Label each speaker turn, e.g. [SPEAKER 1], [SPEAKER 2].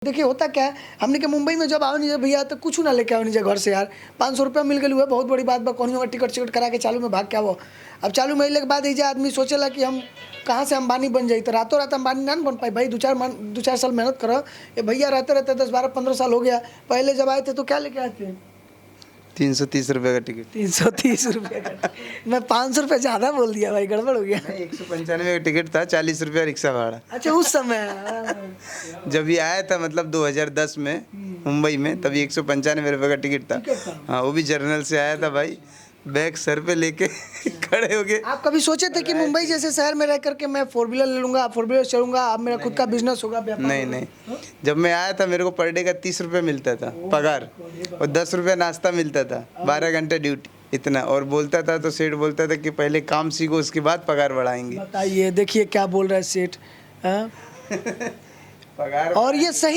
[SPEAKER 1] देखिए होता क्या है, हमने के मुंबई में जब आओ नहीं भैया तो कुछ ना लेके आओ नहीं घर से यार। 500 रुपया मिल गई हुआ बहुत बड़ी बात बा। कौन टिकट चिकट करा के चालू में भाग के आवो। अब चालू में अइले के बाद एजा आदमी सोचेला कि हम कहाँ से अंबानी बन जाई, तो रातों रात अंबानी ना बन पाई भाई। 2-4 साल मेहनत करो। ये भैया रहते रहते 10-12-15 साल हो गया। पहले जब आए थे तो क्या लेके आए थे?
[SPEAKER 2] 330 रुपये का टिकट।
[SPEAKER 1] 330 रुपये का। मैं 500 रुपये ज़्यादा बोल दिया भाई, गड़बड़ हो गया।
[SPEAKER 2] 195 का टिकट था, 40 रुपया रिक्शा भाड़ा।
[SPEAKER 1] अच्छा उस समय
[SPEAKER 2] जब ये आया था मतलब 2010 में मुंबई में, तभी 195 रुपये का टिकट था। हाँ, वो भी जर्नल से आया था भाई, बैग सर पे लेके खड़े हो गए।
[SPEAKER 1] आप कभी सोचे थे कि मुंबई जैसे शहर में रह करके मैं 4 व्हीलर ले लूँगा, 4 व्हीलर चलूँगा, अब मेरा खुद का बिजनेस होगा, व्यापार
[SPEAKER 2] नहीं
[SPEAKER 1] होगा?
[SPEAKER 2] नहीं, जब मैं आया था मेरे को पर डे का 30 रुपये मिलता था पगार, और 10 रुपये नाश्ता मिलता था, 12 घंटे ड्यूटी, इतना। और बोलता था तो सेठ बोलता था कि पहले काम सीखो उसके बाद पगार बढ़ाएंगे।
[SPEAKER 1] बताइए, देखिए क्या बोल रहा है सेठ। हाँ?
[SPEAKER 2] पगार
[SPEAKER 1] और ये सही